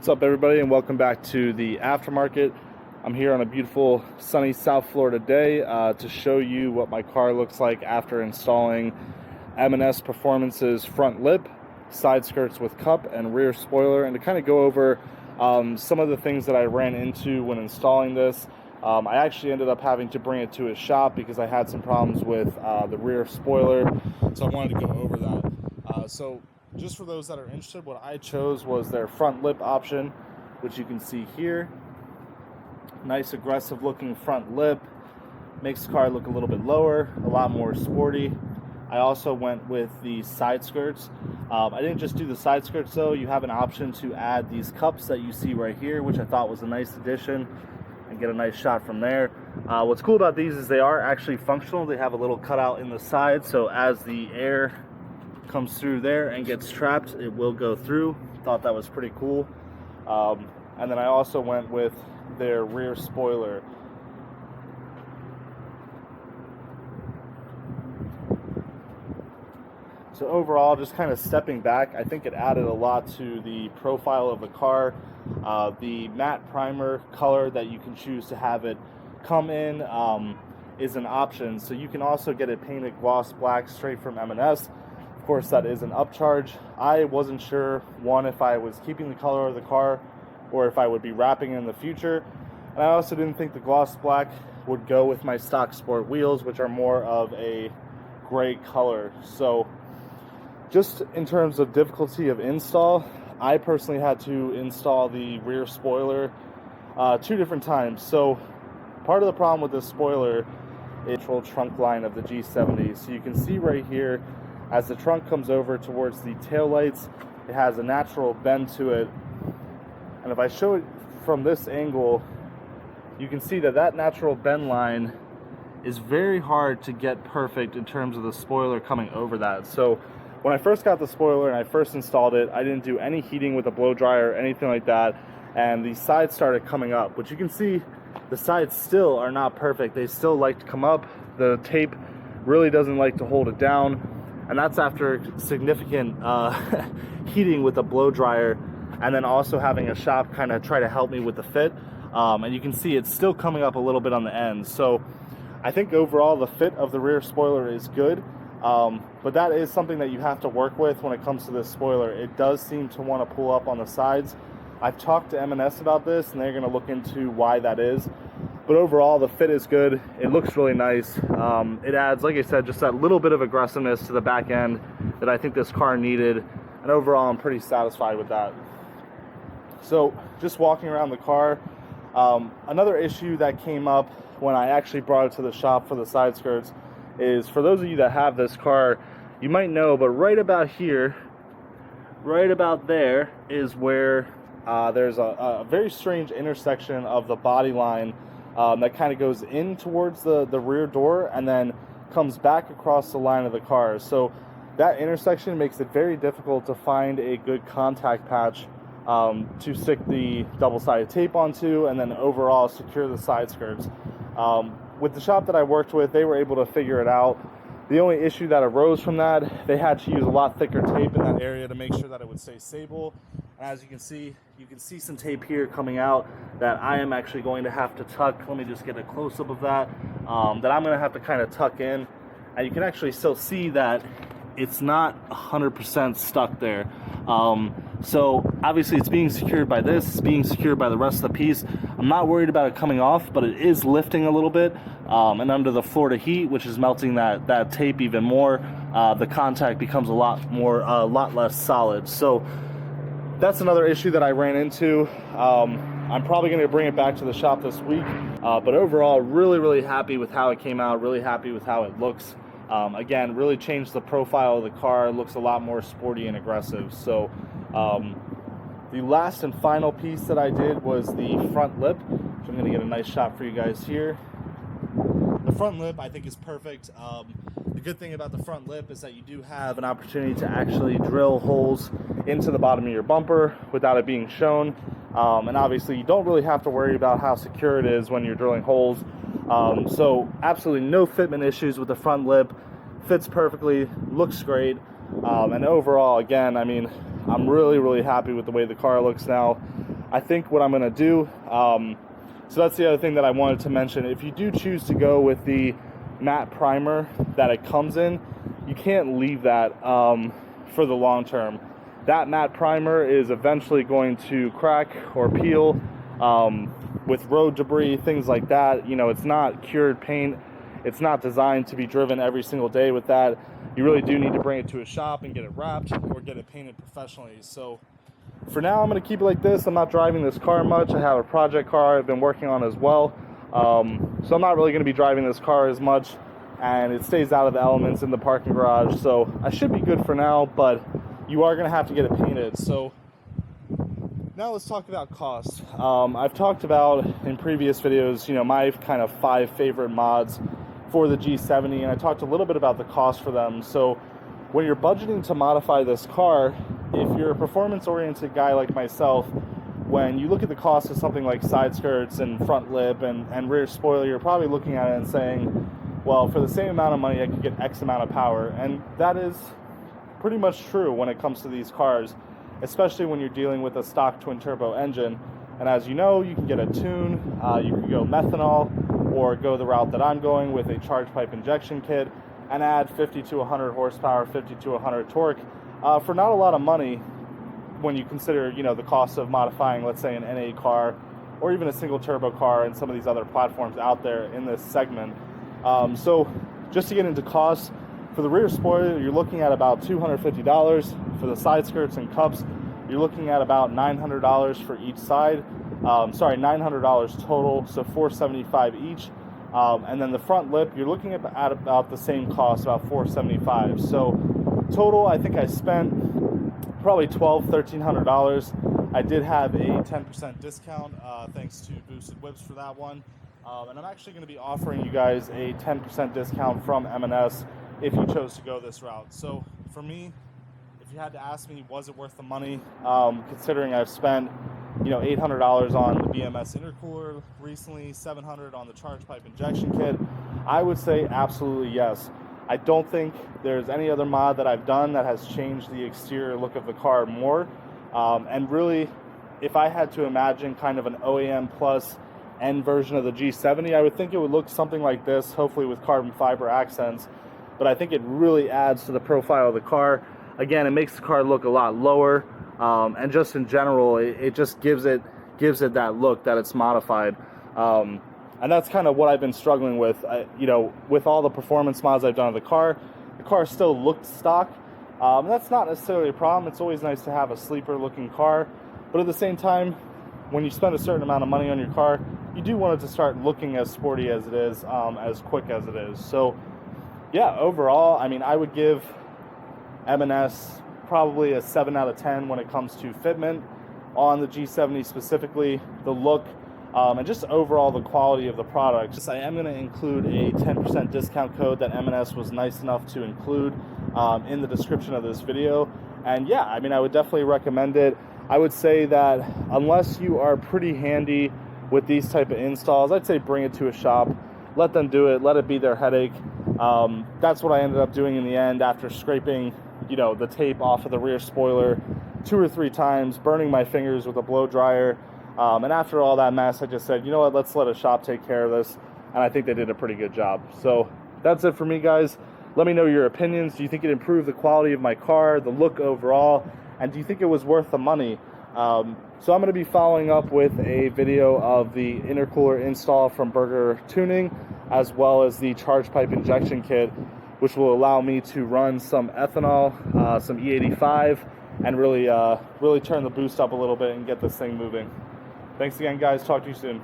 What's up, everybody, and welcome back to the aftermarket. I'm here on a beautiful sunny South Florida day to show you what my car looks like after installing M&S Performance's front lip, side skirts with cup, and rear spoiler, and to kind of go over some of the things that I ran into when installing this. I actually ended up having to bring it to a shop because I had some problems with the rear spoiler, so I wanted to go over that. Just for those that are interested, what I chose was their front lip option, which you can see here. Nice aggressive looking front lip, makes the car look a little bit lower, a lot more sporty. I also went with the side skirts. I didn't just do the side skirts though, you have an option to add these cups that you see right here, which I thought was a nice addition, and get a nice shot from there. What's cool about these is they are actually functional. They have a little cutout in the side, so as the air comes through there and gets trapped, it will go through. Thought that was pretty cool. And then I also went with their rear spoiler. So overall, just kind of stepping back, I think it added a lot to the profile of the car. The matte primer color that you can choose to have it come in is an option, so you can also get it painted gloss black straight from M&S. Of course, that is an upcharge. I wasn't sure, one, if I was keeping the color of the car or if I would be wrapping in the future. And I also didn't think the gloss black would go with my stock sport wheels, which are more of a gray color. So just in terms of difficulty of install, I personally had to install the rear spoiler 2 different times. So part of the problem with this spoiler is the trunk line of the G70. So you can see right here, as the trunk comes over towards the tail lights, it has a natural bend to it. And if I show it from this angle, you can see that that natural bend line is very hard to get perfect in terms of the spoiler coming over that. So when I first got the spoiler and I first installed it, I didn't do any heating with a blow dryer or anything like that, and the sides started coming up, which you can see the sides still are not perfect. They still like to come up. The tape really doesn't like to hold it down. And that's after significant heating with a blow dryer, and then also having a shop kind of try to help me with the fit. And you can see it's still coming up a little bit on the end. So I think overall the fit of the rear spoiler is good, but that is something that you have to work with when it comes to this spoiler. It does seem to want to pull up on the sides. I've talked to M&S about this, and they're going to look into why that is. But overall, the fit is good. It looks really nice. It adds, like I said, just that little bit of aggressiveness to the back end that I think this car needed. And overall, I'm pretty satisfied with that. So just walking around the car, another issue that came up when I actually brought it to the shop for the side skirts is, for those of you that have this car, you might know, but right about here, right about there is where there's a very strange intersection of the body line that kind of goes in towards the rear door and then comes back across the line of the car. So that intersection makes it very difficult to find a good contact patch to stick the double-sided tape onto and then overall secure the side skirts. With the shop that I worked with, they were able to figure it out. The only issue that arose from that, they had to use a lot thicker tape in that area to make sure that it would stay stable. And as you can see some tape here coming out that I am actually going to have to tuck. Let me just get a close-up of that. That I'm going to have to kind of tuck in. And you can actually still see that it's not 100% stuck there. So obviously it's being secured by this, it's being secured by the rest of the piece. I'm not worried about it coming off, but it is lifting a little bit. And under the Florida heat, which is melting that tape even more, the contact becomes a lot less solid. So that's another issue that I ran into. I'm probably going to bring it back to the shop this week. But overall, really happy with how it came out, really happy with how it looks. Again, really changed the profile of the car. It looks a lot more sporty and aggressive. So the last and final piece that I did was the front lip, which I'm going to get a nice shot for you guys here. The front lip I think is perfect. The good thing about the front lip is that you do have an opportunity to actually drill holes into the bottom of your bumper without it being shown. And obviously you don't really have to worry about how secure it is when you're drilling holes. So absolutely no fitment issues with the front lip. Fits perfectly, looks great. And overall, again, I mean, I'm really happy with the way the car looks now. I think what I'm going to do, so that's the other thing that I wanted to mention. If you do choose to go with the matte primer that it comes in, you can't leave that for the long term. That matte primer is eventually going to crack or peel with road debris, things like that. You know, it's not cured paint. It's not designed to be driven every single day with that. You really do need to bring it to a shop and get it wrapped or get it painted professionally. So for now, I'm going to keep it like this. I'm not driving this car much. I have a project car I've been working on as well. So I'm not really going to be driving this car as much, and it stays out of the elements in the parking garage. So I should be good for now, but you are going to have to get it painted. So now let's talk about cost. I've talked about in previous videos, you know, my kind of 5 favorite mods for the G70, and I talked a little bit about the cost for them. So when you're budgeting to modify this car, if you're a performance-oriented guy like myself, when you look at the cost of something like side skirts and front lip and rear spoiler, you're probably looking at it and saying, well, for the same amount of money, I could get X amount of power. And that is pretty much true when it comes to these cars, especially when you're dealing with a stock twin-turbo engine. And as you know, you can get a tune, you can go methanol, or go the route that I'm going with a charge pipe injection kit and add 50 to 100 horsepower, 50 to 100 torque for not a lot of money when you consider, you know, the cost of modifying, let's say, an NA car or even a single turbo car and some of these other platforms out there in this segment. So just to get into costs, for the rear spoiler, you're looking at about $250. For the side skirts and cups, you're looking at about $900 for each side. $900 total, so $475 each. And then the front lip, you're looking at about the same cost, about $475. So total, I think I spent probably $1,300. I did have a 10% discount, thanks to Boosted Whips for that one. And I'm actually going to be offering you guys a 10% discount from M&S if you chose to go this route. So for me, if you had to ask me, was it worth the money? Considering I've spent, you know, $800 on the BMS intercooler recently, $700 on the charge pipe injection kit, I would say absolutely yes. I don't think there's any other mod that I've done that has changed the exterior look of the car more. And really, if I had to imagine kind of an OEM plus end version of the G70, I would think it would look something like this, hopefully with carbon fiber accents. But I think it really adds to the profile of the car. Again, it makes the car look a lot lower, and just in general, it just gives it that look that it's modified. And that's kind of what I've been struggling with. You know, with all the performance mods I've done on the car still looked stock. That's not necessarily a problem. It's always nice to have a sleeper looking car, but at the same time, when you spend a certain amount of money on your car, you do want it to start looking as sporty as it is, as quick as it is. So yeah, overall, I mean, I would give M&S probably a 7 out of 10 when it comes to fitment on the G70 specifically, the look, and just overall the quality of the product. I am going to include a 10% discount code that M&S was nice enough to include in the description of this video. And yeah, I mean, I would definitely recommend it. I would say that unless you are pretty handy with these type of installs, I'd say bring it to a shop, let them do it, let it be their headache. That's what I ended up doing in the end after scraping, you know, the tape off of the rear spoiler 2 or 3 times, burning my fingers with a blow dryer. And after all that mess, I just said, you know what, let's let a shop take care of this. And I think they did a pretty good job. So that's it for me, guys. Let me know your opinions. Do you think it improved the quality of my car, the look overall? And do you think it was worth the money? So I'm going to be following up with a video of the intercooler install from Burger Tuning, as well as the charge pipe injection kit, which will allow me to run some ethanol, some E85, and really turn the boost up a little bit and get this thing moving. Thanks again, guys. Talk to you soon.